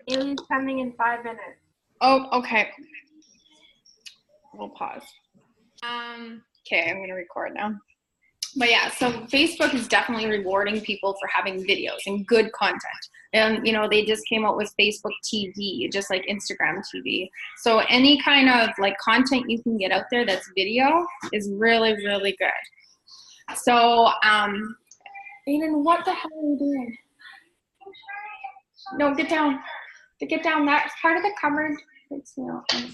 Alien's coming in 5 minutes. Oh, okay. We'll pause. Okay, I'm going to record now. But yeah, so Facebook is definitely rewarding people for having videos and good content. And, you know, they just came out with Facebook TV, just like Instagram TV. So any kind of like content you can get out there that's video is really, really good. So, Aiden, what the hell are you doing? No, get down. Get down. That's part of the cupboard. It's, you know, okay.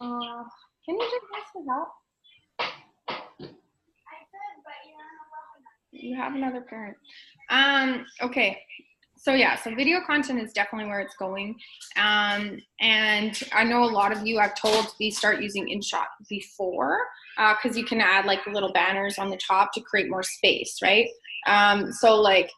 Can you just ask for help? You have another parent. Okay. So yeah, so video content is definitely where it's going. And I know a lot of you I've told to start using InShot before, because you can add like little banners on the top to create more space, right? So like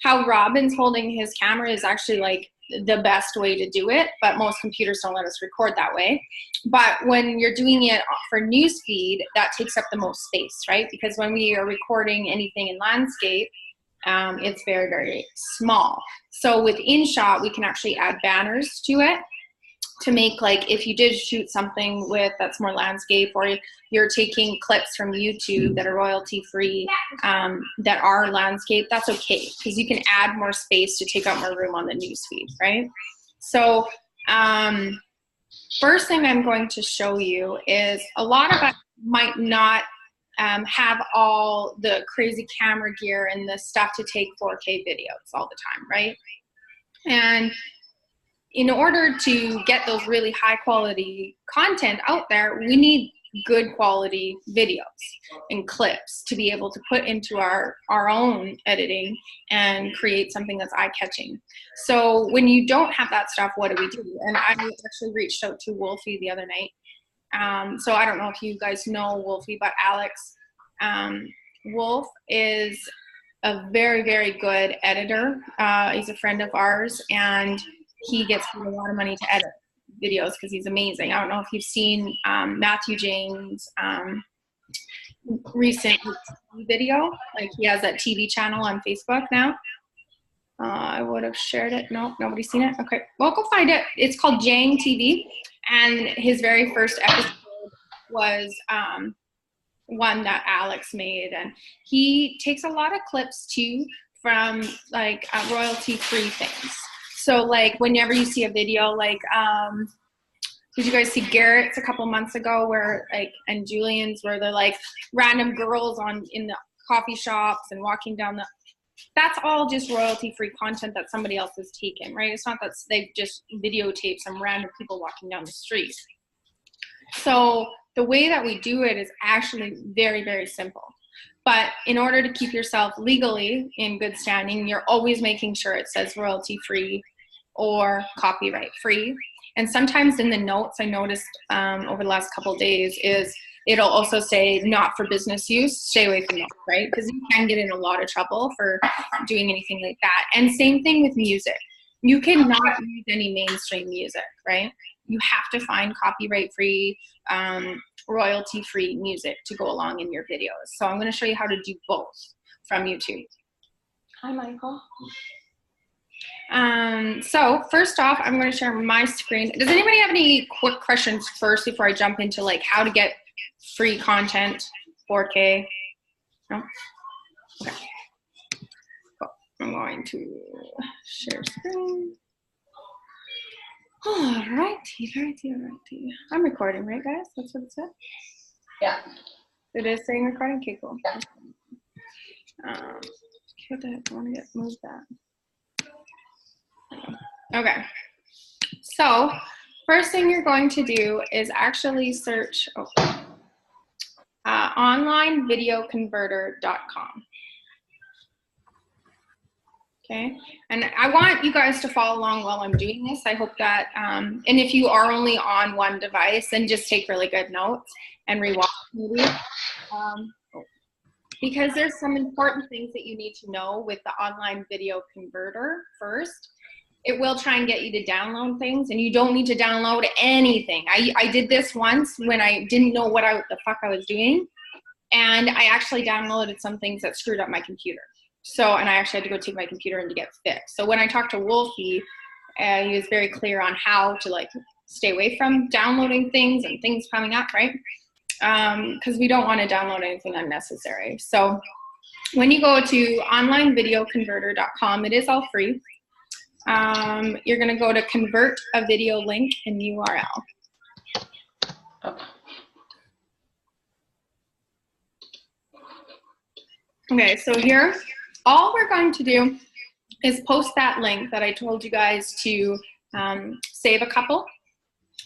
how Robin's holding his camera is actually like the best way to do it, but most computers don't let us record that way. But when you're doing it for newsfeed, that takes up the most space, right? Because when we are recording anything in landscape, it's very, very small. So with InShot, we can actually add banners to it to make, like, if you did shoot something with that's more landscape, or you're taking clips from YouTube that are royalty free, that are landscape, that's okay, because you can add more space to take up more room on the newsfeed, right? So first thing I'm going to show you is a lot of us might not have all the crazy camera gear and the stuff to take 4K videos all the time, right? And in order to get those really high quality content out there, we need good quality videos and clips to be able to put into our own editing and create something that's eye-catching. So when you don't have that stuff, what do we do? And I actually reached out to Wolfie the other night. So I don't know if you guys know Wolfie, but Alex Wolf is a very, very good editor. He's a friend of ours, and he gets paid a lot of money to edit videos because he's amazing. I don't know if you've seen Matthew James' recent video. Like, he has that TV channel on Facebook now. I would have shared it. No, nobody's seen it. Okay, well, go find it. It's called Jang TV, and his very first episode was one that Alex made, and he takes a lot of clips too from like royalty-free things. So like whenever you see a video, like did you guys see Garrett's a couple months ago, where like, and Julian's, where they're like random girls in the coffee shops and walking down that's all just royalty-free content that somebody else has taken, right? It's not that they've just videotaped some random people walking down the street. So the way that we do it is actually very, very simple. But in order to keep yourself legally in good standing, you're always making sure it says royalty-free or copyright-free. And sometimes in the notes, I noticed over the last couple of days, is it'll also say not for business use. Stay away from that, right? Because you can get in a lot of trouble for doing anything like that. And same thing with music. You cannot use any mainstream music, right? You have to find copyright-free, royalty-free music to go along in your videos. So I'm going to show you how to do both from YouTube. Hi, Michael. So first off, I'm going to share my screen. Does anybody have any quick questions first before I jump into like how to get free content, 4K? No? Okay. Cool. I'm going to share screen. All righty. I'm recording, right, guys? That's what it said? Yeah. It is saying recording? Okay, cool. Yeah. What the heck? I want to move that. Okay. So, first thing you're going to do is actually search onlinevideoconverter.com. Okay, and I want you guys to follow along while I'm doing this. I hope that, and if you are only on one device, then just take really good notes and rewatch the movie. Because there's some important things that you need to know with the online video converter first. It will try and get you to download things, and you don't need to download anything. I did this once when I didn't know what the fuck I was doing, and I actually downloaded some things that screwed up my computer. So, and I actually had to go take my computer in to get fixed. So when I talked to Wolfie, he was very clear on how to like stay away from downloading things and things coming up, right? Because we don't want to download anything unnecessary. So when you go to onlinevideoconverter.com, it is all free. You're going to go to convert a video link in URL. Okay, so here, all we're going to do is post that link that I told you guys to save a couple.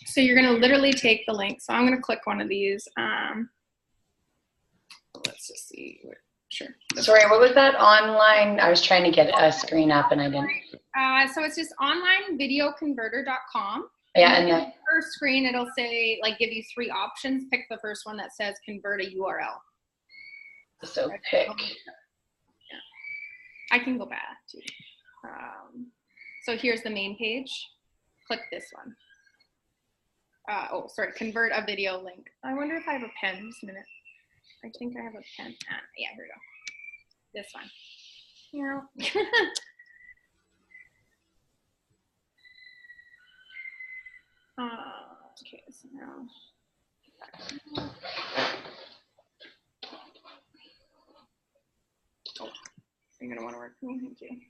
So you're going to literally take the link. So I'm going to click one of these. Let's just see. Sure. Sorry, what was that online? I was trying to get a screen up and I didn't. So it's just onlinevideoconverter.com. Yeah, and the first screen, it'll say, like, give you 3 options. Pick the first one that says convert a URL. So pick. Yeah. I can go back to. So here's the main page. Click this one. Oh, sorry, convert a video link. I wonder if I have a pen. Just a minute. I think I have a pen. Yeah, here we go. This one. Yeah. Okay, so now. Oh, you're gonna want to work. Thank you.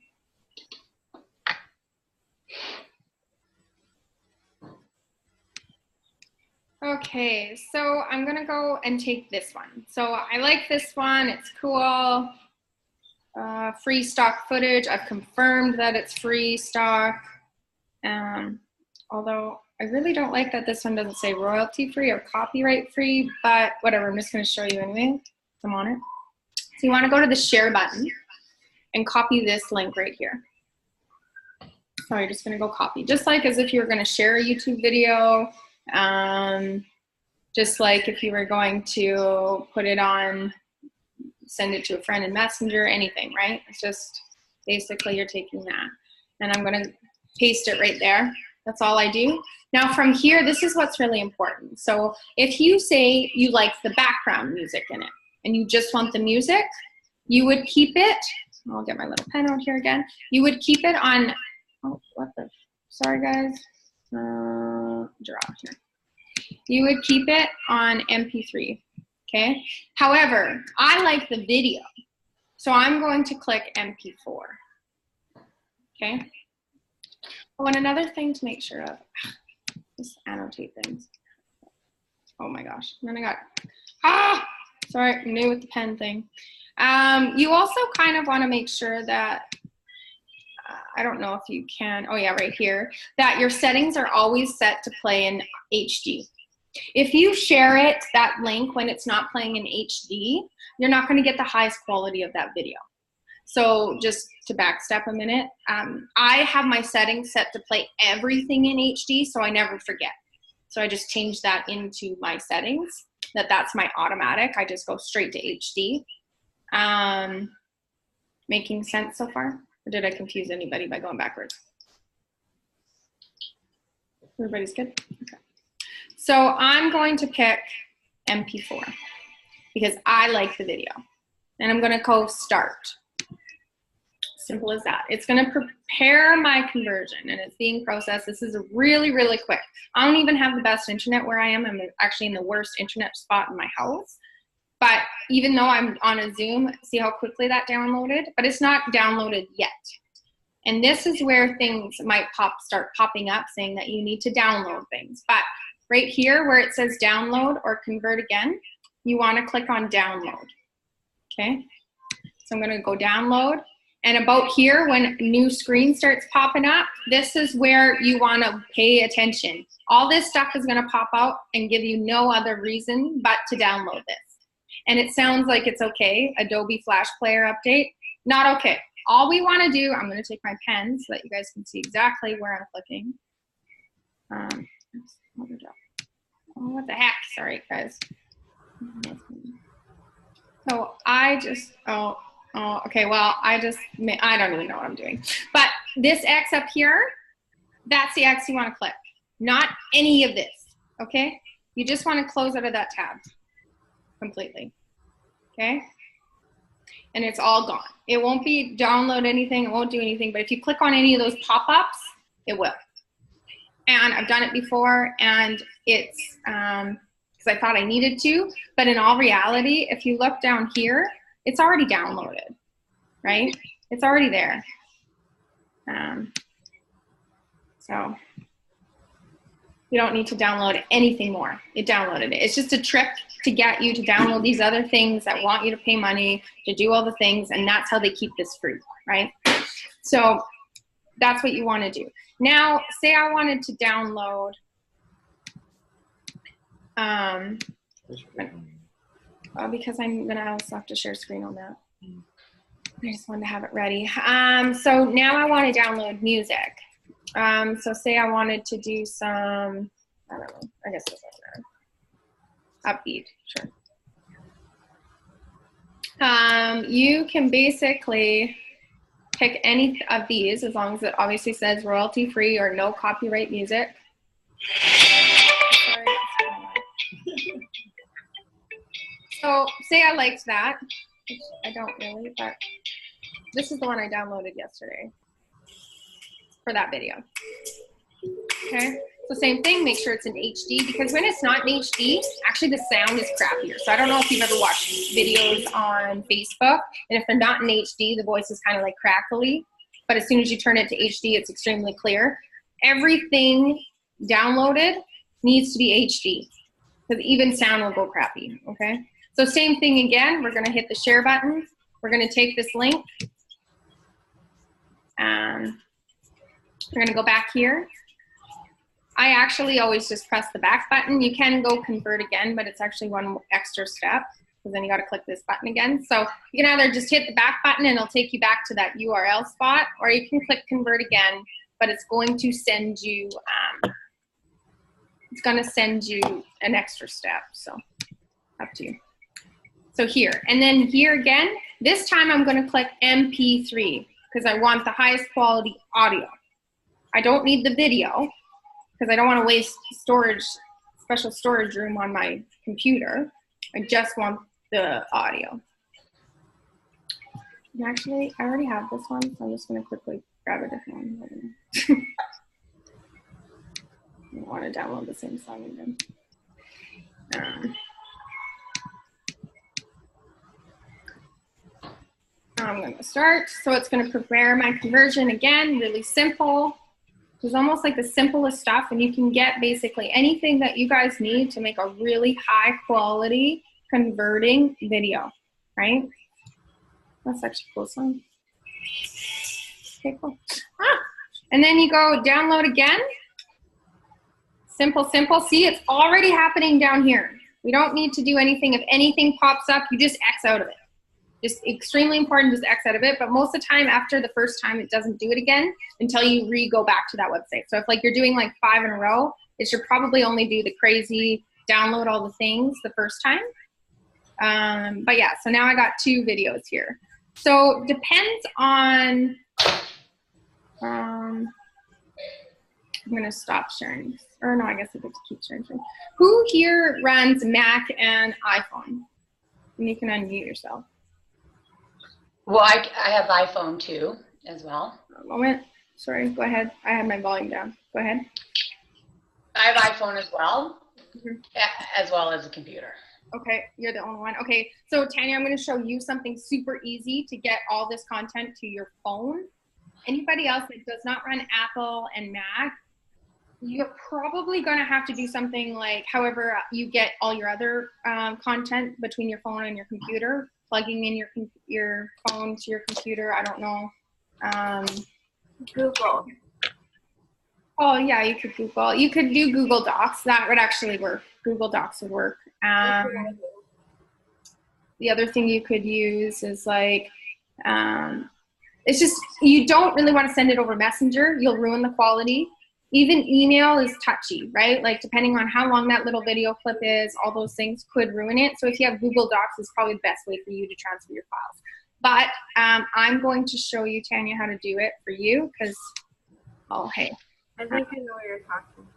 Okay, so I'm gonna go and take this one. So I like this one, it's cool. Free stock footage, I've confirmed that it's free stock. Although I really don't like that this one doesn't say royalty free or copyright free, but whatever, I'm just gonna show you anyway. I'm on it. So you wanna go to the share button and copy this link right here. So you're just gonna go copy, just like as if you were gonna share a YouTube video. Just like if you were going to put it on, send it to a friend in Messenger, anything, right? It's just basically you're taking that. And I'm gonna paste it right there. That's all I do. Now from here, this is what's really important. So if you say you like the background music in it and you just want the music, you would keep it, I'll get my little pen out here again. You would keep it on, oh, what the, sorry guys. Draw here. You would keep it on MP3, okay? However, I like the video, so I'm going to click MP4, okay? Oh, and another thing to make sure of, just annotate things. Oh my gosh, and then I got, sorry, I'm new with the pen thing. You also kind of want to make sure that, I don't know if you can, oh yeah, right here, that your settings are always set to play in HD. If you share it, that link, when it's not playing in HD, you're not going to get the highest quality of that video. So just to backstep a minute, I have my settings set to play everything in HD, so I never forget. So I just changed that into my settings, that's my automatic. I just go straight to HD. Making sense so far? Or did I confuse anybody by going backwards? Everybody's good? Okay. So I'm going to pick MP4 because I like the video. And I'm going to go start. Simple as that. It's going to prepare my conversion and it's being processed. This is really, really quick. I don't even have the best internet where I am. I'm actually in the worst internet spot in my house. But even though I'm on a Zoom, see how quickly that downloaded? But it's not downloaded yet. And this is where things might start popping up saying that you need to download things. But right here where it says download or convert again, you want to click on download. Okay? So I'm going to go download. And about here, when new screen starts popping up, this is where you want to pay attention. All this stuff is going to pop out and give you no other reason but to download this. And it sounds like it's okay, Adobe Flash Player update. Not okay. All we want to do, I'm going to take my pen so that you guys can see exactly where I'm clicking. Oh, what the heck? Sorry, guys. So I just, okay, well, I don't even know what I'm doing. But this X up here, that's the X you want to click. Not any of this, okay? You just want to close out of that tab completely, okay? and it's all gone. It won't be download anything. It won't do anything. But if you click on any of those pop-ups, it will. And I've done it before, and it's because I thought I needed to. But in all reality, if you look down here, it's already downloaded, right? It's already there. So you don't need to download anything more. It downloaded it. It's just a trick to get you to download these other things that want you to pay money to do all the things, and that's how they keep this free, right? So that's what you want to do. Now, say I wanted to download, because I'm gonna also have to share screen on that. I just wanted to have it ready. So now I want to download music. So say I wanted to do some, I don't know, I guess this doesn't matter. Upbeat, sure. You can basically pick any of these as long as it obviously says royalty free or no copyright music. Sorry. So say I liked that, which I don't really, but this is the one I downloaded yesterday for that video. Okay, so same thing, make sure it's in HD, because when it's not in HD, actually the sound is crappier. So I don't know if you've ever watched videos on Facebook, and if they're not in HD, the voice is kind of like crackly, but as soon as you turn it to HD, it's extremely clear. Everything downloaded needs to be HD, because even sound will go crappy, okay? So same thing again, we're gonna hit the share button. We're gonna take this link, and we're gonna go back here. I actually always just press the back button. You can go convert again, but it's actually one extra step, because then you gotta click this button again. So you can either just hit the back button and it'll take you back to that URL spot, or you can click convert again, but it's going to send you, an extra step, so up to you. So here, and then here again, this time I'm gonna click MP3, because I want the highest quality audio. I don't need the video, because I don't want to waste storage, special storage room on my computer. I just want the audio. And actually, I already have this one, so I'm just going to quickly grab a different one. I don't want to download the same song again. I'm going to start. So it's going to prepare my conversion again, really simple. It's almost like the simplest stuff, and you can get basically anything that you guys need to make a really high quality converting video, right? That's actually a cool song. Okay, cool. And then you go download again. Simple, simple. See, it's already happening down here. We don't need to do anything. If anything pops up, you just X out of it. Just extremely important, just X out of it. But most of the time, after the first time, it doesn't do it again until you go back to that website. So if like you're doing like 5 in a row, it should probably only do the crazy download all the things the first time. But yeah, so now I got 2 videos here. So depends on, I'm gonna stop sharing. Or no, I guess I get to keep sharing. Who here runs Mac and iPhone? And you can unmute yourself. Well, I have iPhone too, as well. A moment. Sorry, go ahead. I had my volume down. Go ahead. I have iPhone as well, as well as a computer. Okay, you're the only one. Okay, so Tanya, I'm going to show you something super easy to get all this content to your phone. Anybody else that does not run Apple and Mac, you're probably going to have to do something like however you get all your other content between your phone and your computer, plugging in your phone to your computer. I don't know. Google. Oh yeah, you could Google. You could do Google Docs. That would actually work. Google Docs would work. The other thing you could use is like, it's just, you don't really want to send it over Messenger. You'll ruin the quality. Even email is touchy, right? Like depending on how long that little video clip is, all those things could ruin it. So if you have Google Docs, it's probably the best way for you to transfer your files. But I'm going to show you, Tanya, how to do it for you because, oh, hey. I think I know what you're talking about.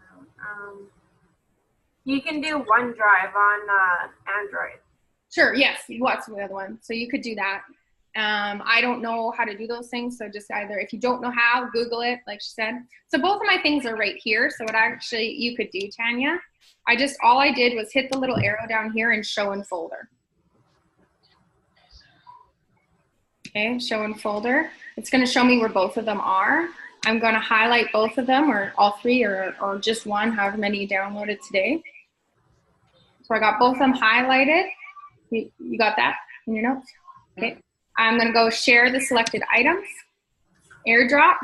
You can do OneDrive on Android. Sure, yes. What's the other one? So you could do that. I don't know how to do those things, so just either, if you don't know how, Google it, like she said. So both of my things are right here. So what actually you could do, Tanya, all I did was hit the little arrow down here and show in folder. Okay, show in folder. It's going to show me where both of them are. I'm going to highlight both of them, or all three, or just one, however many you downloaded today. So I got both of them highlighted. You got that in your notes? Okay. I'm going to go share the selected items, AirDrop.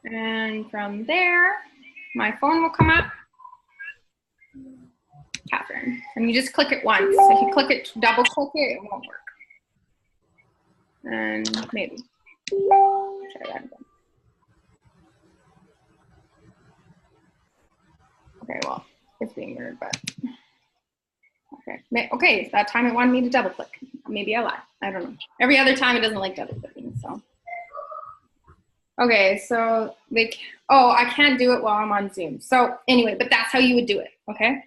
And from there, my phone will come up. Catherine. And you just click it once. If you click it, double click it, it won't work. And maybe. Try that again. Okay, well, it's being weird, but. Okay, that time it wanted me to double click. Maybe I lied. I don't know. Every other time it doesn't like double clicking, so. Okay, so I can't do it while I'm on Zoom. So anyway, but that's how you would do it, okay?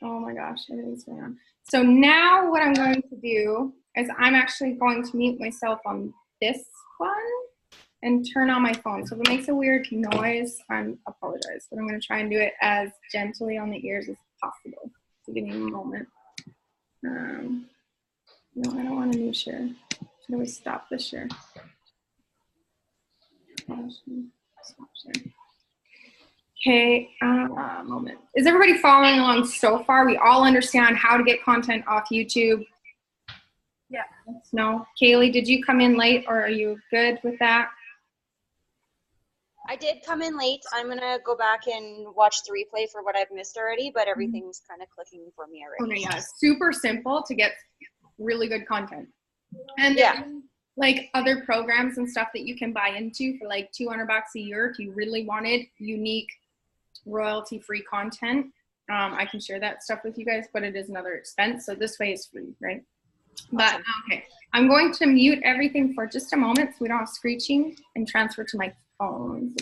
Oh my gosh, everything's going on. So now what I'm going to do is I'm actually going to mute myself on this one and turn on my phone. So if it makes a weird noise, I apologize, but I'm going to try and do it as gently on the ears as possible. So give me a moment. No, I don't want a new share. Should we stop the share? Stop share. Okay, moment. Is everybody following along so far? We all understand how to get content off YouTube? Yeah. No? Kaylee, did you come in late, or are you good with that? I did come in late. I'm going to go back and watch the replay for what I've missed already, but everything's kind of clicking for me already. Okay, yeah, super simple to get really good content. And yeah, like other programs and stuff that you can buy into for like $200 a year if you really wanted unique royalty-free content. I can share that stuff with you guys, but it is another expense. So this way is free, right? But okay, I'm going to mute everything for just a moment so we don't have screeching, and transfer to my phone.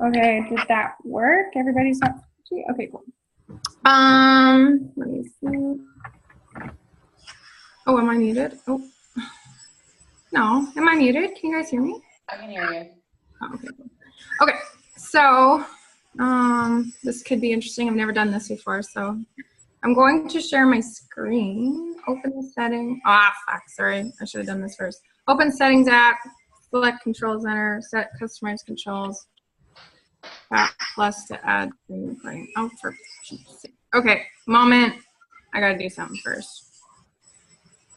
Okay, did that work? Everybody's not screeching? Okay, cool. Let me see. Oh, am I muted? Oh, no, am I muted? Can you guys hear me? I can hear you. Oh, okay, cool. Okay, so this could be interesting. I've never done this before, so I'm going to share my screen. Open the setting. Fuck, sorry. I should have done this first. Open settings app, select control center, set customized controls. Plus to add recording. Oh, for Pete's sake. Okay, moment. I gotta do something first.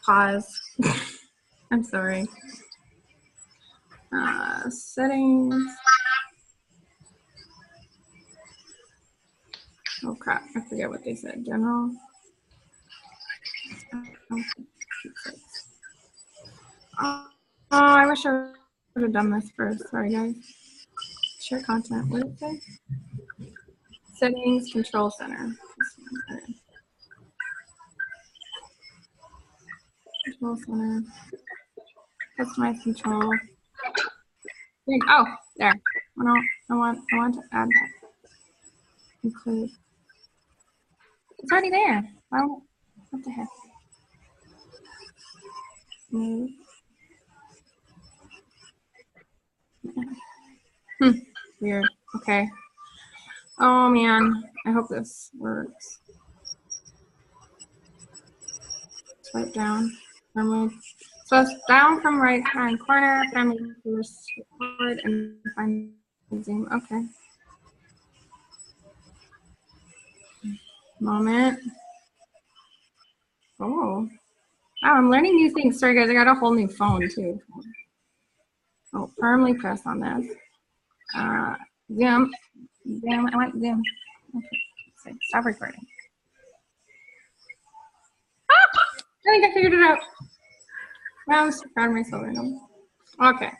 Pause. I'm sorry. Settings. Oh crap, I forget what they said. General. Oh, I wish I would have done this first. Sorry, guys. Share content. What did it say? Settings, control center. Control center. Customize control. Oh, there. No, I want to add that. Include. It's already there. Well, what the heck? Move. Weird. Okay. Oh man, I hope this works. Swipe down. Remove. So it's down from right hand corner. Family first record and find Zoom. Okay. Moment. Oh. Oh, I'm learning new things. Sorry guys, I got a whole new phone too. Oh, firmly press on this. Zoom. Zoom. I want Zoom. Okay. Stop recording. I think I figured it out. I'm so proud of myself right now. Okay.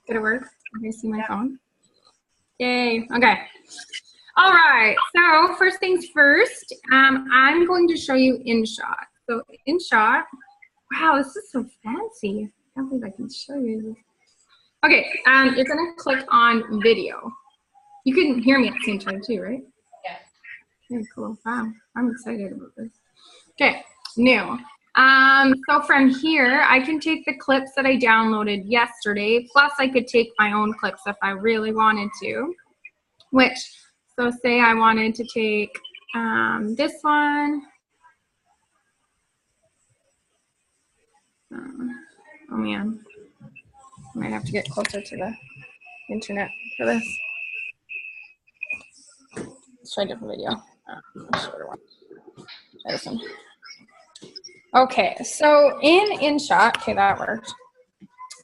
Did it work? Can you see my phone? Yay. Okay. All right, so first things first, I'm going to show you InShot. So InShot, wow, this is so fancy. I can't believe I can show you this. Okay, you're gonna click on video. You can hear me at the same time too, right? Yes. Very cool, wow, I'm excited about this. Okay, new. So from here, I can take the clips that I downloaded yesterday, plus I could take my own clips if I really wanted to, so say I wanted to take this one. Oh man, I might have to get closer to the internet for this. Let's try a different video. A shorter one. Try this one. Okay, so in InShot, okay, that worked.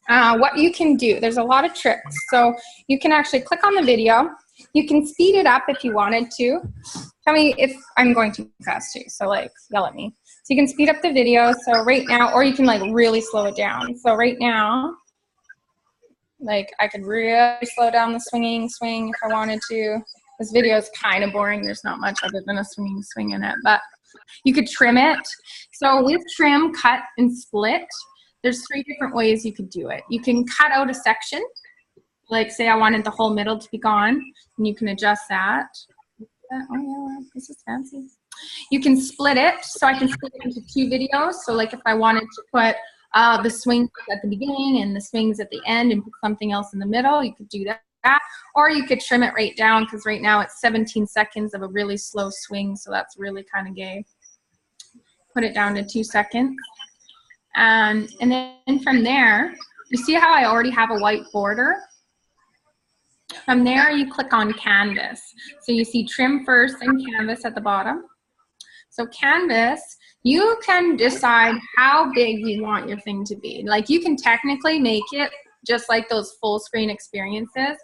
What you can do, there's a lot of tricks. So you can actually click on the video. You can speed it up if you wanted to. Tell me if I'm going too fast too, so like yell at me. So you can speed up the video, so right now, or you can like really slow it down. So right now, like I could really slow down the swing if I wanted to. This video is kind of boring. There's not much other than a swing in it, but you could trim it. So with trim, cut, and split, there's 3 different ways you could do it. You can cut out a section, like say I wanted the whole middle to be gone, and you can adjust that. Oh yeah, this is fancy. You can split it, so I can split it into 2 videos. So like if I wanted to put the swings at the beginning and the swings at the end and put something else in the middle, you could do that. Or you could trim it right down, because right now it's 17 seconds of a really slow swing, so that's really kind of gay. Put it down to 2 seconds. And then from there, you see how I already have a white border? From there, you click on Canvas. So you see trim first and Canvas at the bottom. So Canvas, you can decide how big you want your thing to be. Like you can technically make it just like those full screen experiences,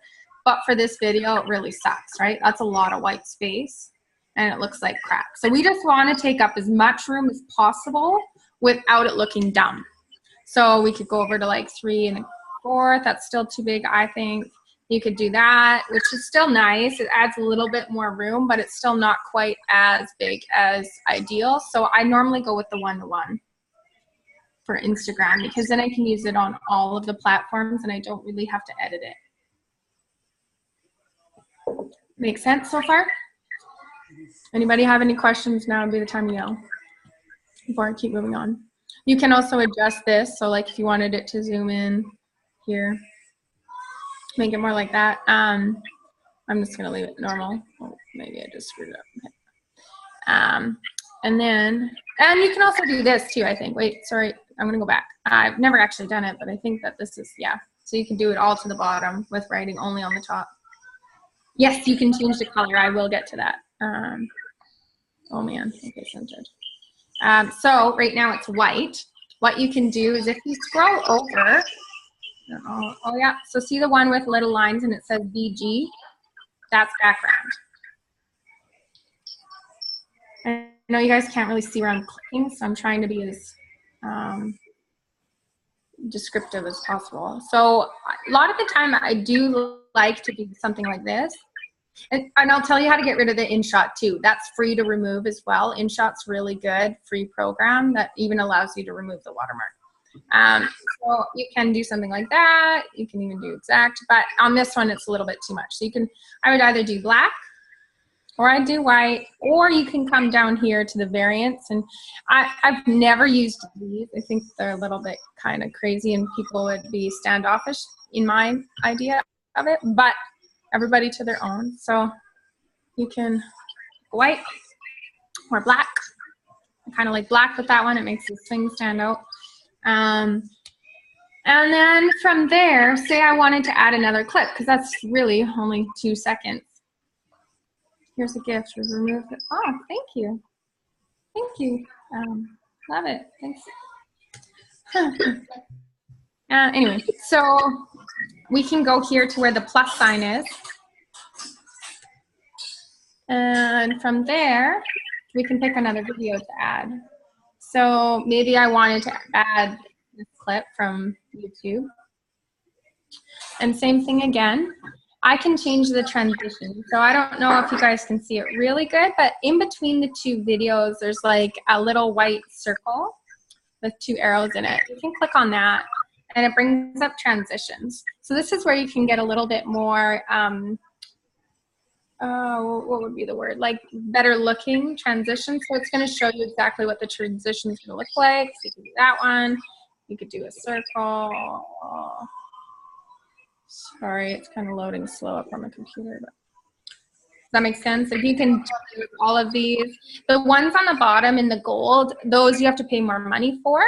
but for this video, it really sucks, right? That's a lot of white space and it looks like crap. So we just want to take up as much room as possible without it looking dumb. So we could go over to like 3 1/4. That's still too big, I think. You could do that, which is still nice. It adds a little bit more room, but it's still not quite as big as ideal. So I normally go with the 1:1 for Instagram, because then I can use it on all of the platforms and I don't really have to edit it. Make sense so far? Anybody have any questions? Now would be the time to yell before I keep moving on. You can also adjust this. So like if you wanted it to zoom in here, make it more like that. I'm just gonna leave it normal. Oh, maybe I just screwed it up. Okay. And you can also do this too, I think. Wait, sorry, I'm gonna go back. I've never actually done it, but I think that this is, yeah. So you can do it all to the bottom with writing only on the top. Yes, you can change the color. I will get to that. Oh man, okay, centered. So right now it's white. What you can do is if you scroll over, oh yeah, so see the one with little lines and it says VG? That's background. I know you guys can't really see where I'm clicking, so I'm trying to be as descriptive as possible. So a lot of the time I do like to do something like this. And I'll tell you how to get rid of the InShot too. That's free to remove as well. InShot's really good, free program that even allows you to remove the watermark. So you can do something like that. You can even do exact, but on this one, it's a little bit too much. So I would either do black, or I'd do white, or you can come down here to the variants. And I've never used these. I think they're a little bit kind of crazy and people would be standoffish in my idea of it, but everybody to their own. So you can white or black. I kind of like black with that one. It makes the swing stand out. And then from there, say I wanted to add another clip, because that's really only 2 seconds. Here's a gift. We've removed it. Oh, thank you. Thank you. Love it. Thanks. Anyway, so we can go here to where the plus sign is. And from there, we can pick another video to add. So maybe I wanted to add this clip from YouTube. And same thing again. I can change the transition. So I don't know if you guys can see it really good, but in between the two videos, there's like a little white circle with 2 arrows in it. You can click on that and it brings up transitions. So this is where you can get a little bit more, what would be the word? Like better looking transitions. So it's going to show you exactly what the transition is going to look like. So you can do that one. You could do a circle. Sorry, it's kind of loading slow up on the computer. But does that make sense? If you can do all of these, the ones on the bottom in the gold, those you have to pay more money for.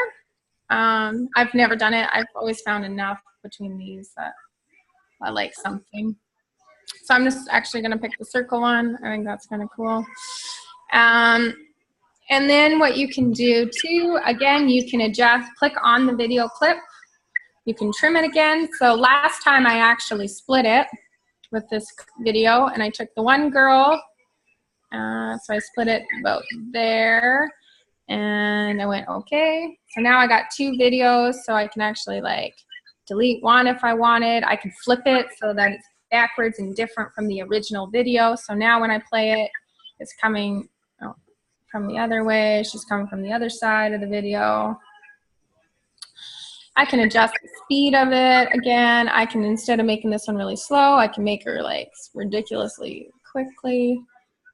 I've never done it. I've always found enough between these that I like something. So I'm just actually going to pick the circle one. I think that's kind of cool. And then what you can do too, again, you can adjust, click on the video clip. You can trim it again. So last time I actually split it with this video and I took the one girl. So I split it about there and I went, okay. So now I got 2 videos so I can actually like delete one if I wanted. I can flip it so that it's backwards and different from the original video. So now when I play it, it's coming from the other way. She's coming from the other side of the video. I can adjust the speed of it. Again, I can, instead of making this one really slow, I can make her like ridiculously quickly.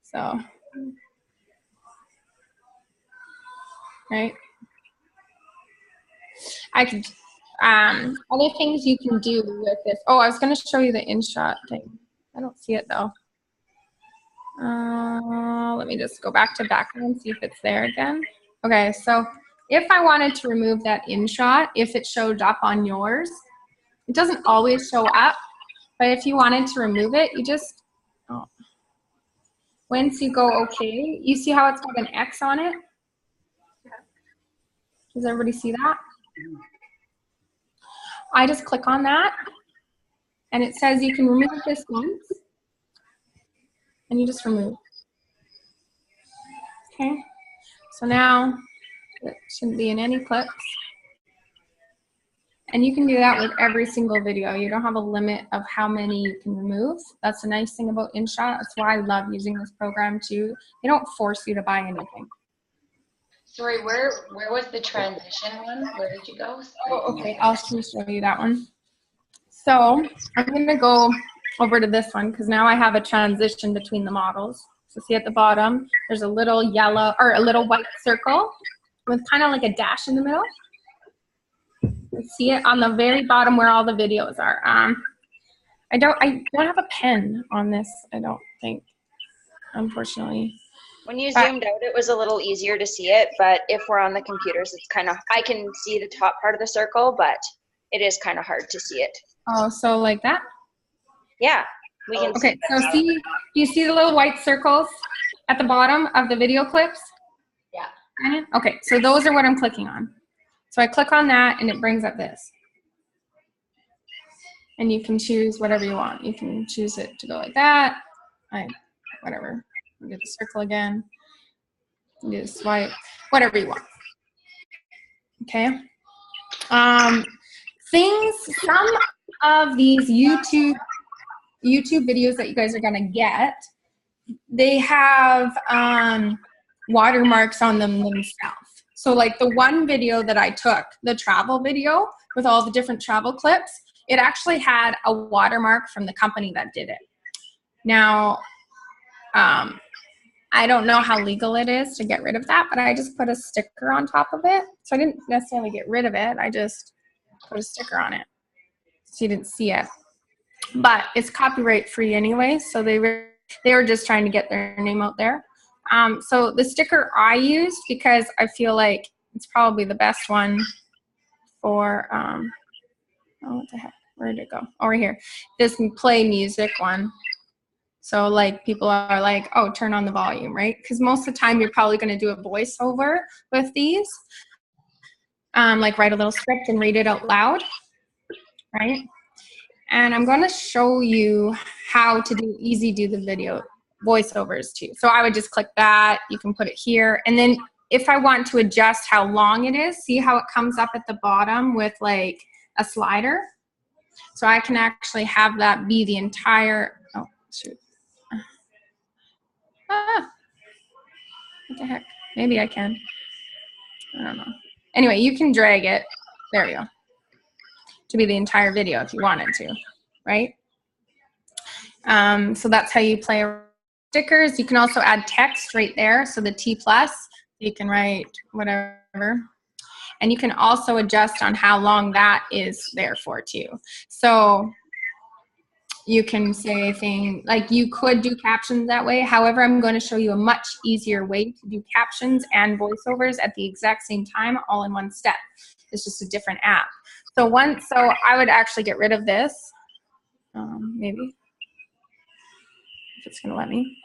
So, right. I could, other things you can do with this. Oh, I was going to show you the InShot thing. I don't see it though. Let me just go back to background, see if it's there again. Okay, so if I wanted to remove that InShot, if it showed up on yours, it doesn't always show up, but if you wanted to remove it, you just, once you go okay, you see how it's got an X on it? Does everybody see that? I just click on that, and it says you can remove this once, and you just remove. Okay, so now it shouldn't be in any clips. And you can do that with every single video. You don't have a limit of how many you can remove. That's the nice thing about InShot. That's why I love using this program too. They don't force you to buy anything. Sorry, where was the transition one? Where did you go? Oh, okay, I'll just show you that one. So I'm gonna go over to this one because now I have a transition between the models. So see at the bottom, there's a little yellow or a little white circle with kind of like a dash in the middle. You see it on the very bottom where all the videos are. I don't have a pen on this, I don't think, unfortunately. When you zoomed out, it was a little easier to see it, but if we're on the computers, it's kind of, I can see the top part of the circle, but it is kind of hard to see it. Oh, so like that? Yeah, we can okay, so see, do you see the little white circles at the bottom of the video clips? Yeah. Okay, so those are what I'm clicking on. So I click on that and it brings up this. And you can choose whatever you want. You can choose it to go like that, whatever. We'll get the circle again. Do the swipe, whatever you want. Okay. Some of these YouTube videos that you guys are gonna get, they have watermarks on them themselves. So like the one video that I took, the travel video with all the different travel clips, it actually had a watermark from the company that did it. Now, I don't know how legal it is to get rid of that, but I just put a sticker on top of it. So I didn't necessarily get rid of it. I just put a sticker on it so you didn't see it. But it's copyright free anyway, so they were just trying to get their name out there. So the sticker I used, because I feel like it's probably the best one for, oh, what the heck, where did it go? Over here, this play music one. So like people are like, oh, turn on the volume, right? Because most of the time you're probably going to do a voiceover with these, like write a little script and read it out loud, right? And I'm going to show you how to do the video voiceovers too. So I would just click that. You can put it here. And then if I want to adjust how long it is, see how it comes up at the bottom with like a slider? So I can actually have that be the entire, oh, shoot. What the heck? Maybe I can. I don't know. Anyway, you can drag it. There we go. To be the entire video if you wanted to, right? So that's how you play stickers. You can also add text right there. So the T+, you can write whatever. And you can also adjust on how long that is there for too. So you can say things like you could do captions that way. However, I'm going to show you a much easier way to do captions and voiceovers at the exact same time, all in one step. It's just a different app. So I would actually get rid of this, maybe, if it's going to let me.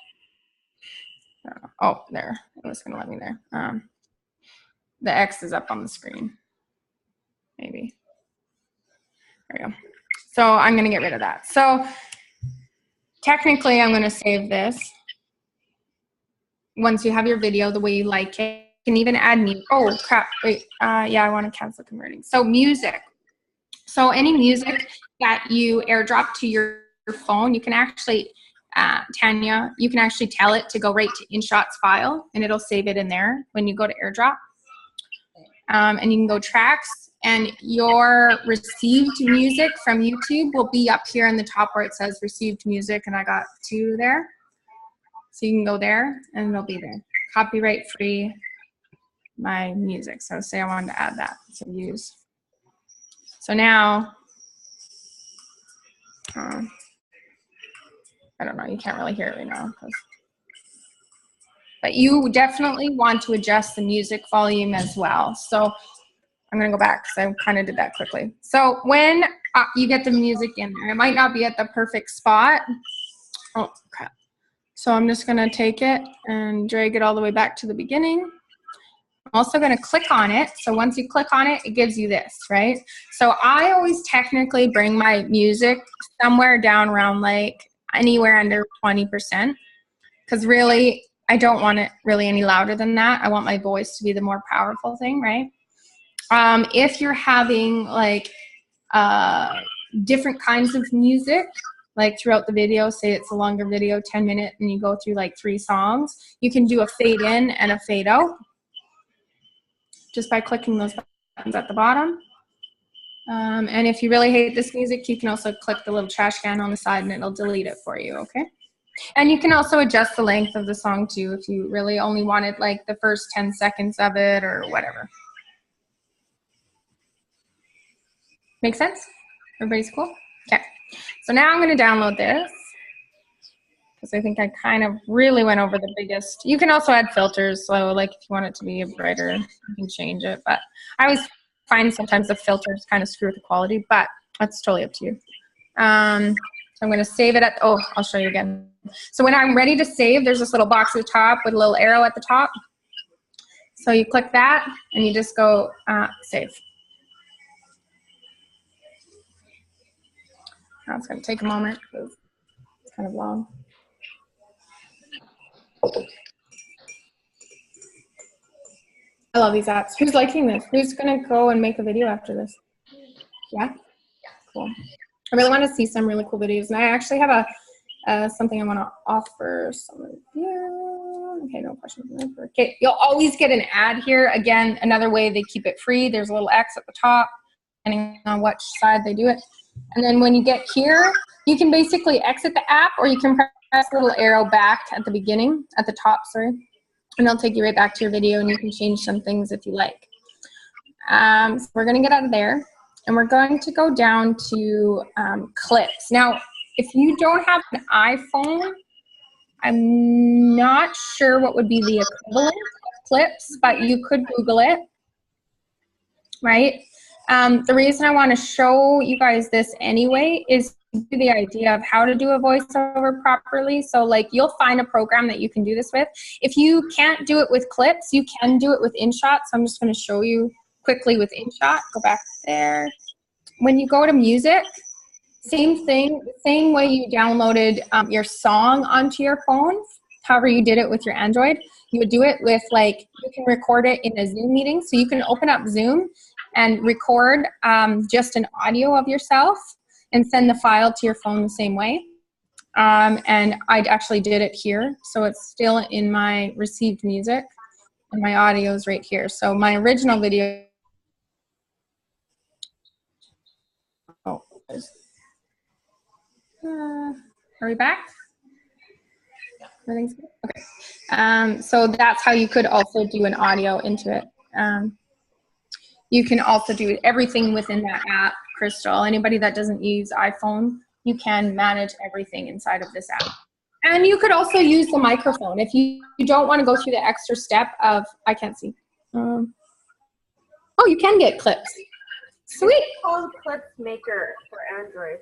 Oh, there, it was going to let me there. The X is up on the screen, maybe. There we go. So I'm going to get rid of that. So technically, I'm going to save this. Once you have your video the way you like it, you can even add new. Oh, crap. Wait. Yeah, I want to cancel converting. So music. So any music that you airdrop to your phone, you can actually, Tanya, you can actually tell it to go right to InShot's file, and it'll save it in there when you go to airdrop. And you can go tracks. And your received music from YouTube will be up here in the top where it says received music, and I got 2 there. So you can go there, and it'll be there. Copyright free, my music. So say I wanted to add that, so use. So now, I don't know, you can't really hear it right now. But you definitely want to adjust the music volume as well. So I'm going to go back because I kind of did that quickly. So when you get the music in there, it might not be at the perfect spot. Oh, crap. So I'm just going to take it and drag it all the way back to the beginning. I'm also going to click on it. So once you click on it, it gives you this, right? So I always technically bring my music somewhere down around like anywhere under 20%, because really I don't want it really any louder than that. I want my voice to be the more powerful thing, right? If you're having like different kinds of music, like throughout the video, say it's a longer video, 10 minutes, and you go through like 3 songs, you can do a fade in and a fade out just by clicking those buttons at the bottom. And if you really hate this music, you can also click the little trash can on the side and it'll delete it for you, okay? And you can also adjust the length of the song too if you really only wanted like the first 10 seconds of it or whatever. Make sense? Everybody's cool? Okay. So now I'm going to download this because I think I kind of really went over the biggest. You can also add filters. So like if you want it to be brighter, you can change it. But I always find sometimes the filters kind of screw with the quality, but that's totally up to you. So I'm going to save it at, oh, I'll show you again. So when I'm ready to save, there's this little box at the top with a little arrow at the top. So you click that and you just go save. Now it's going to take a moment because it's kind of long. I love these apps. Who's liking this? Who's going to go and make a video after this? Yeah? Cool. I really want to see some really cool videos. And I actually have something I want to offer some of you. Okay, no questions. Okay, you'll always get an ad here. Again, another way they keep it free. There's a little X at the top, depending on which side they do it. And then when you get here, you can basically exit the app, or you can press the little arrow back at the beginning, at the top, sorry. And it'll take you right back to your video, and you can change some things if you like. So we're going to get out of there, and we're going to go down to clips. Now, if you don't have an iPhone, I'm not sure what would be the equivalent of clips, but you could Google it, right? The reason I want to show you guys this anyway is the idea of how to do a voiceover properly. So like you'll find a program that you can do this with. If you can't do it with clips, you can do it with InShot. So I'm just going to show you quickly with InShot. Go back there. When you go to music, same thing, the same way you downloaded your song onto your phone, however you did it with your Android, you would do it with like, you can record it in a Zoom meeting. So you can open up Zoom and record just an audio of yourself. and send the file to your phone the same way. And I actually did it here, so it's still in my received music, and my audio is right here. So my original video. Oh, are we back? Everything's good? Okay. So that's how you could also do an audio into it. You can also do everything within that app, Crystal. Anybody that doesn't use iPhone, you can manage everything inside of this app. And you could also use the microphone if you don't want to go through the extra step of, I can't see. Oh, you can get clips. Sweet. It's called Clips Maker for Android.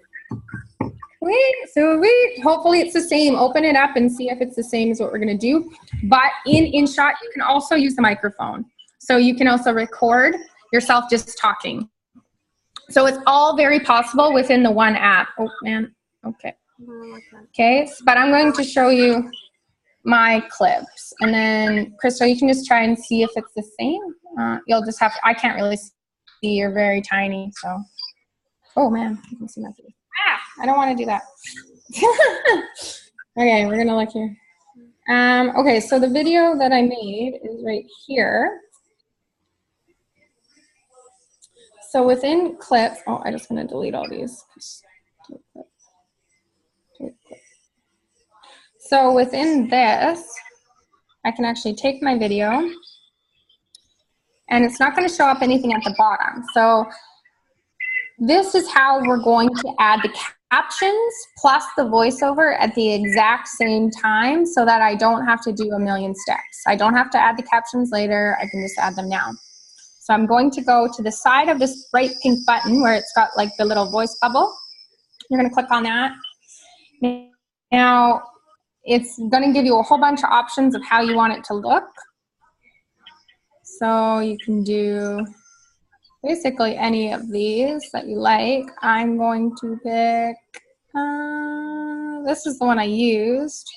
Sweet. Hopefully it's the same. Open it up and see if it's the same as what we're going to do. But in InShot, you can also use the microphone. So you can also record yourself just talking. So it's all very possible within the one app. Oh, man. Okay. Okay, but I'm going to show you my clips. And then, Crystal, you can just try and see if it's the same. You'll just have to, I can't really see. You're very tiny, so. Oh, man. You can see my face. I don't want to do that. Okay, we're going to look here. Okay, so the video that I made is right here. So within clips, oh, I'm just going to delete all these. So within this, I can actually take my video, and it's not going to show up anything at the bottom. So this is how we're going to add the captions plus the voiceover at the exact same time so that I don't have to do a million steps. I don't have to add the captions later. I can just add them now. So I'm going to go to the side of this bright pink button where it's got like the little voice bubble. You're going to click on that. Now, it's going to give you a whole bunch of options of how you want it to look. So you can do basically any of these that you like. I'm going to pick, this is the one I used.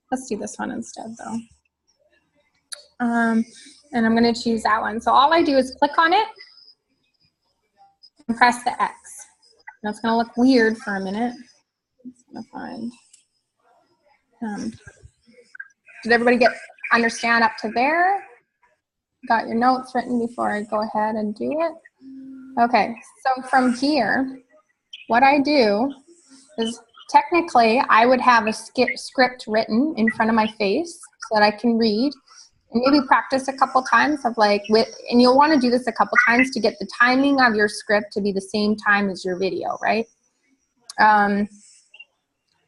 Let's do this one instead though. And I'm going to choose that one. So all I do is click on it and press the X. Now it's going to look weird for a minute. It's going to find. Did everybody understand up to there? Got your notes written before I go ahead and do it? Okay, so from here, what I do is technically I would have a script written in front of my face so that I can read and maybe practice a couple times of like and you'll want to do this a couple times to get the timing of your script to be the same time as your video, right? And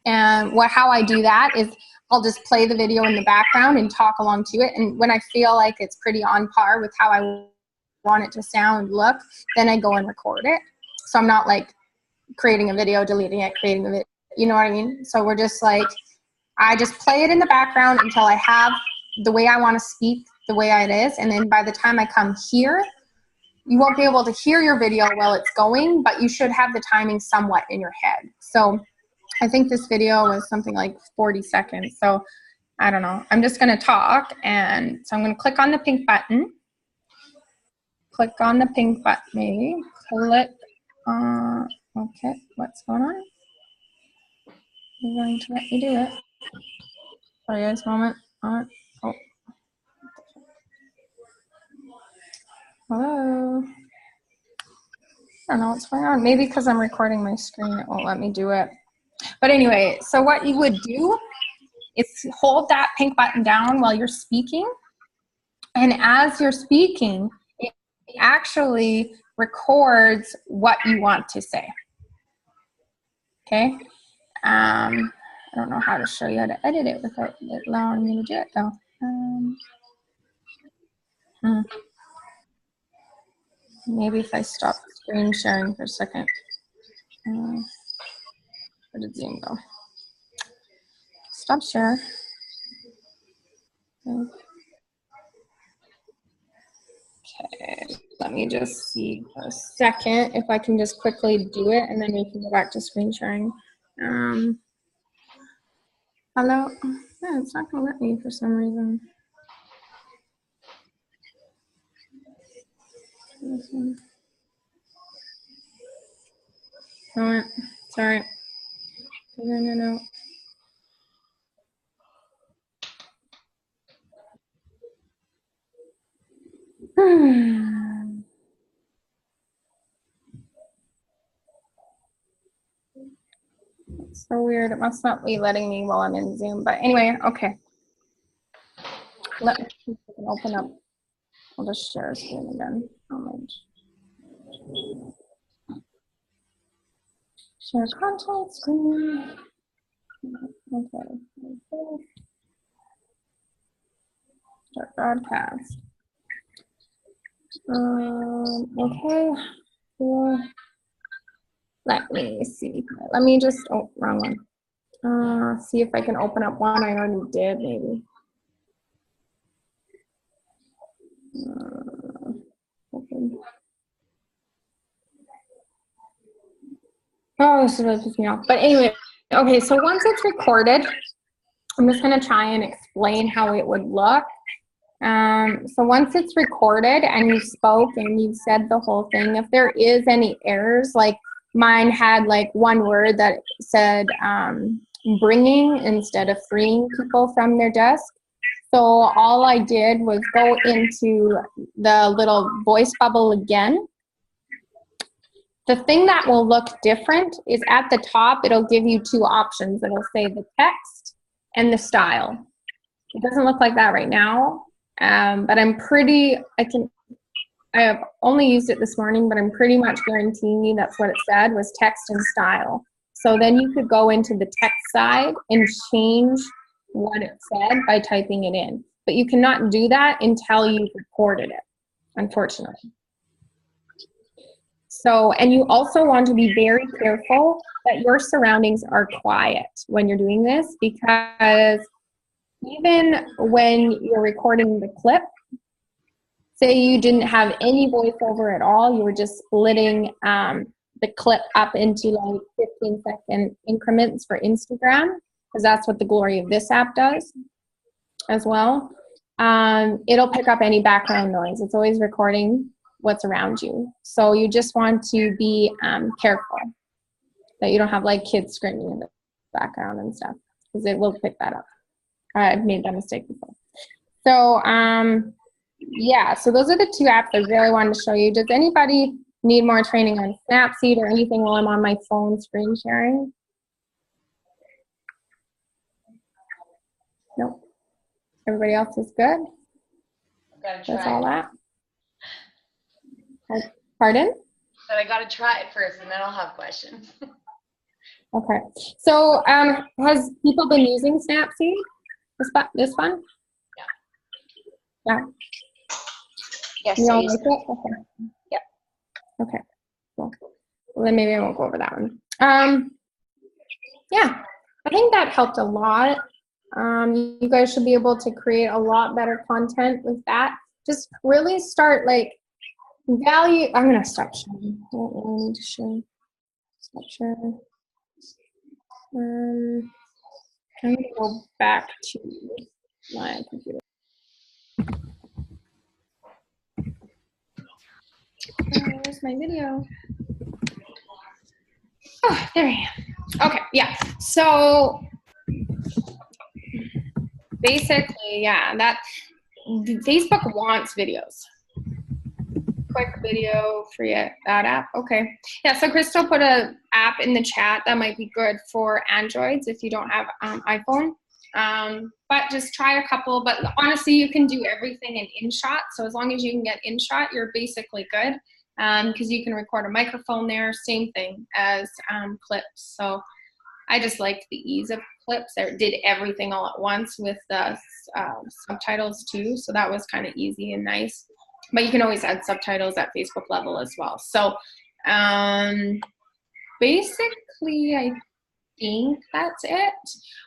how I do that is I'll just play the video in the background and talk along to it. And when I feel like it's pretty on par with how I want it to sound, look, then I go and record it. So I'm not like creating a video, deleting it, creating a video, you know what I mean? So we're just like, I just play it in the background until I have the way I want to speak, the way it is. And then by the time I come here, you won't be able to hear your video while it's going, but you should have the timing somewhat in your head. So I think this video was something like 40 seconds. So I don't know. I'm just going to talk. And so I'm going to click on the pink button. Click on the pink button, maybe. Click on, okay, what's going on? You're going to let me do it. Sorry guys, a moment. Oh. Hello. I don't know what's going on. Maybe because I'm recording my screen, it won't let me do it. But anyway, so what you would do is hold that pink button down while you're speaking. And as you're speaking, it actually records what you want to say. Okay? I don't know how to show you how to edit it without it allowing me to do it though. Maybe if I stop screen sharing for a second. Where did Zoom go? Stop share. Okay, let me just see for a second if I can just quickly do it and then we can go back to screen sharing. Hello? Yeah, it's not gonna let me for some reason. No, sorry. No. It's so weird. It must not be letting me while I'm in Zoom. But anyway, okay. Let me see if I can open up. I'll just share a screen again. Share content screen. Okay. Start broadcast. Okay. Cool. Let me see. Let me just, oh, wrong one. See if I can open up one I already did, maybe. Open. Oh, this is really pissing me off. But anyway, okay, so once it's recorded, I'm just going to try and explain how it would look. So once it's recorded and you spoke and you said the whole thing, if there is any errors, like mine had like one word that said bringing instead of freeing people from their desk. So all I did was go into the little voice bubble again. The thing that will look different is at the top, it'll give you two options. It'll say the text and the style. It doesn't look like that right now, but I have only used it this morning, but I'm pretty much guaranteeing you that's what it said was text and style. So then you could go into the text side and change what it said by typing it in. But you cannot do that until you've recorded it, unfortunately. So, and you also want to be very careful that your surroundings are quiet when you're doing this, because even when you're recording the clip, say you didn't have any voiceover at all, you were just splitting the clip up into like 15-second increments for Instagram, because that's what the glory of this app does as well. It'll pick up any background noise. It's always recording what's around you. So you just want to be careful that you don't have like kids screaming in the background and stuff, because it will pick that up. I've made that mistake before. So yeah, so those are the two apps I really wanted to show you. Does anybody need more training on Snapseed or anything while I'm on my phone screen sharing? Nope. Everybody else is good? Gotta That's try all it. that? Pardon? But I gotta try it first, and then I'll have questions. Okay. So has people been using Snapseed this one? Yeah. Yes, You I all use like it. it? Okay. Yep. Okay. Cool. Well, then maybe I won't go over that one. Yeah, I think that helped a lot. You guys should be able to create a lot better content with that. Just really start like value. I'm gonna stop sharing. I don't really need to share. Stop sharing. I'm gonna go back to my computer. Where's my video? Oh, there I am. Okay, yeah. So basically, yeah, that Facebook wants videos. Quick video, free that app. Okay. Yeah, so Crystal put a app in the chat that might be good for Androids if you don't have iPhone. But just try a couple. But honestly, you can do everything in InShot. So as long as you can get InShot, you're basically good. Because you can record a microphone there, same thing as clips. So I just liked the ease of clips. I did everything all at once with the subtitles too. So that was kind of easy and nice. But you can always add subtitles at Facebook level as well. So basically, I think that's it.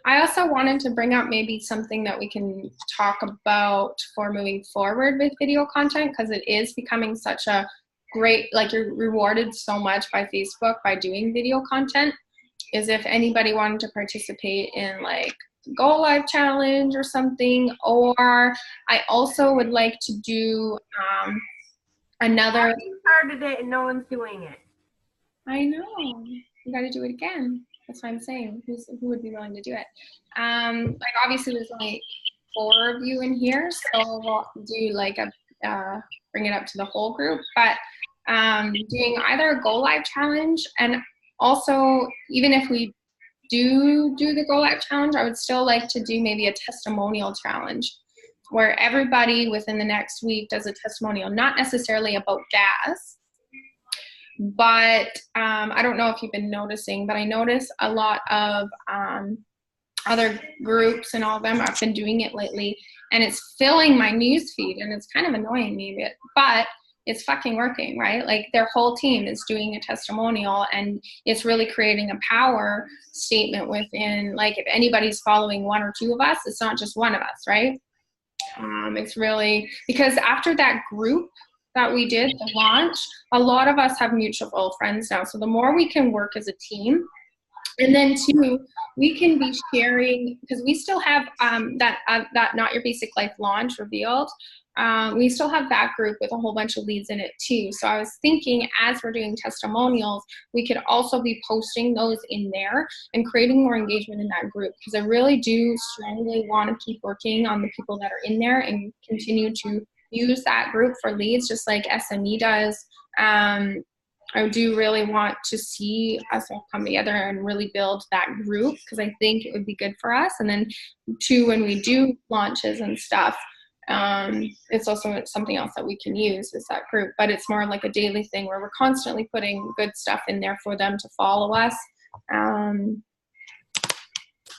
I also wanted to bring up maybe something that we can talk about for moving forward with video content, because it is becoming such a great, like you're rewarded so much by Facebook by doing video content, is if anybody wanted to participate in like Go Live Challenge or something, or I also would like to do another. I started it and no one's doing it. I know. you got to do it again. That's what I'm saying. Who would be willing to do it? Like obviously there's only 4 of you in here, so we'll do like a bring it up to the whole group. But doing either a Go Live challenge, and also even if we do the Go Live challenge, I would still like to do maybe a testimonial challenge where everybody within the next week does a testimonial, not necessarily about gas, but I don't know if you've been noticing, but I notice a lot of other groups and all of them, I've been doing it lately, and it's filling my news feed, and it's kind of annoying me a bit, but it's fucking working, right? Like their whole team is doing a testimonial, and it's really creating a power statement within, like if anybody's following 1 or 2 of us, it's not just one of us, right? It's really, because after that group that we did, the launch, a lot of us have mutual friends now. So the more we can work as a team, and then 2, we can be sharing, because we still have that Not Your Basic Life launch revealed. We still have that group with a whole bunch of leads in it too. So I was thinking, as we're doing testimonials, we could also be posting those in there and creating more engagement in that group, because I really do strongly want to keep working on the people that are in there and continue to use that group for leads, just like SME does. I do really want to see us all come together and really build that group, because I think it would be good for us. And then 2, when we do launches and stuff, it's also something else that we can use is that group, but it's more like a daily thing where we're constantly putting good stuff in there for them to follow us.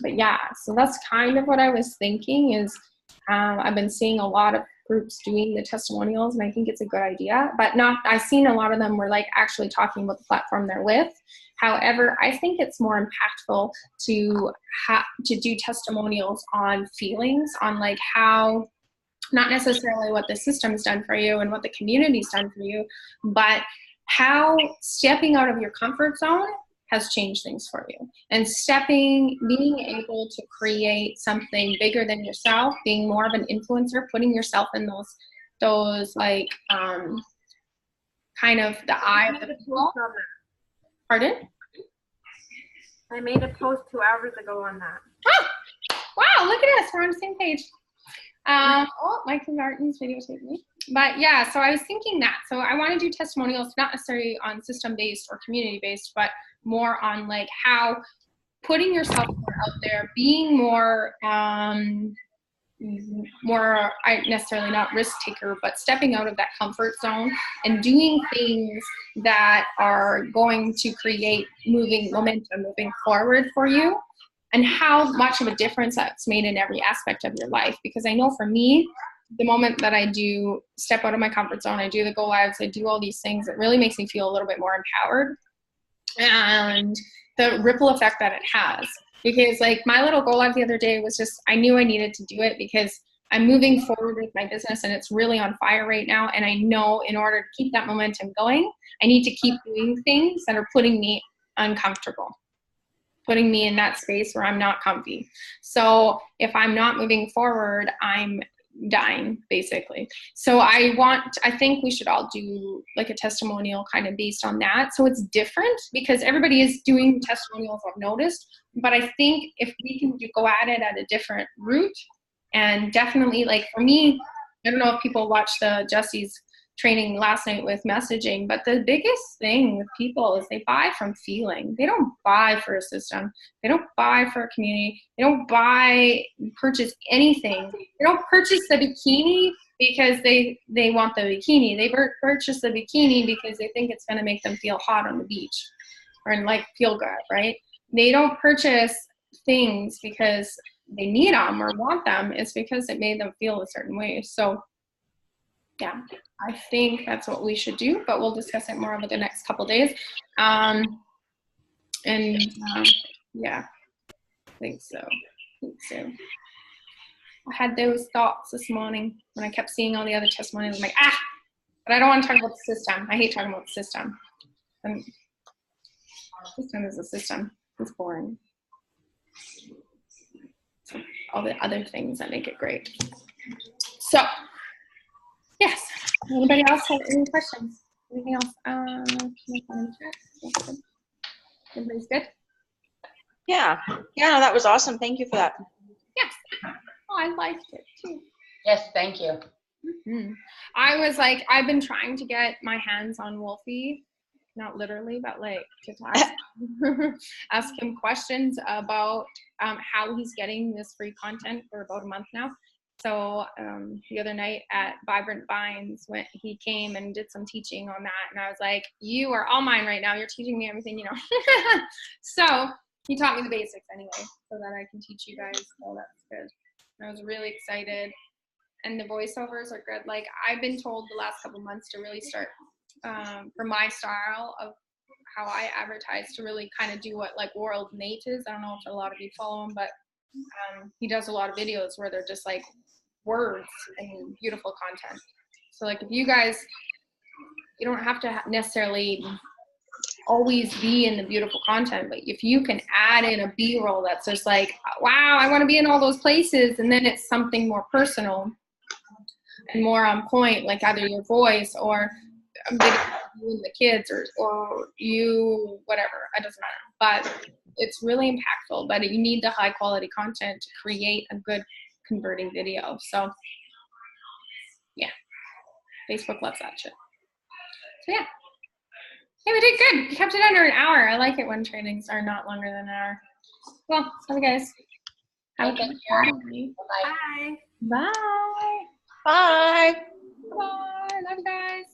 But yeah, so that's kind of what I was thinking is, I've been seeing a lot of groups doing the testimonials, and I think it's a good idea, but I've seen a lot of them were like actually talking about the platform they're with. However, I think it's more impactful to do testimonials on feelings, on like how, not necessarily what the system's done for you and what the community's done for you, but how stepping out of your comfort zone has changed things for you. And being able to create something bigger than yourself, being more of an influencer, putting yourself in those like, kind of the eye of the people. Pardon? I made a post 2 hours ago on that. Oh, wow, look at us, we're on the same page. Oh, Michael Martin's videotaped me. But yeah, so I was thinking that. So I want to do testimonials, not necessarily on system-based or community-based, but more on like how putting yourself more out there, being more, necessarily not risk taker, but stepping out of that comfort zone and doing things that are going to create momentum moving forward for you, and how much of a difference that's made in every aspect of your life. Because I know for me, the moment that I do step out of my comfort zone, I do the Go Lives, I do all these things, it really makes me feel a little bit more empowered, and the ripple effect that it has. Because like my little Go Live the other day was just, I knew I needed to do it because I'm moving forward with my business and it's really on fire right now. And I know in order to keep that momentum going, I need to keep doing things that are putting me uncomfortable, putting me in that space where I'm not comfy. So if I'm not moving forward, I'm dying basically. So I think we should all do like a testimonial kind of based on that. So it's different because everybody is doing testimonials, I've noticed, but I think if we can go at it at a different route, and definitely like for me, I don't know if people watched the Jesse's training last night with messaging, but the biggest thing with people is they buy from feeling. They don't buy for a system. They don't buy for a community. They don't purchase anything. They don't purchase the bikini because they want the bikini. They purchase the bikini because they think it's going to make them feel hot on the beach or like feel good, right? They don't purchase things because they need them or want them. It's because it made them feel a certain way. So yeah, I think that's what we should do, but we'll discuss it more over the next couple days. Yeah, I think so. I had those thoughts this morning when I kept seeing all the other testimonials. I'm like, but I don't want to talk about the system. I hate talking about the system. And the system is a system. It's boring. So all the other things that make it great. So, yes. Anybody else have any questions? Anything else? Everybody's good? Yeah. Yeah, no, that was awesome. Thank you for that. Yes. Oh, I liked it too. Yes, thank you. Mm-hmm. I was like, I've been trying to get my hands on Wolfie, not literally, but like to ask him questions about how he's getting this free content for about a month now. So the other night at Vibrant Vines, when he came and did some teaching on that, and I was like, you are all mine right now. You're teaching me everything you know. So he taught me the basics anyway, so that I can teach you guys. So that's good. I was really excited. And the voiceovers are good. Like, I've been told the last couple months to really start, for my style of how I advertise, to really kind of do what like World Nate is. I don't know if a lot of you follow him, but he does a lot of videos where they're just like words and beautiful content. So like, if you guys, you don't have to necessarily always be in the beautiful content, but if you can add in a B-roll that's just like, wow, I want to be in all those places, and then it's something more personal and more on point, like either your voice or a video of you and the kids, or you, whatever, it doesn't matter. But it's really impactful, but you need the high quality content to create a good converting video. So yeah, Facebook loves that shit. So yeah. Hey, we did good. We kept it under an hour. I like it when trainings are not longer than an hour. Well, love you guys. Have a good day. Bye. Bye. Bye. Bye. Bye. Love you guys.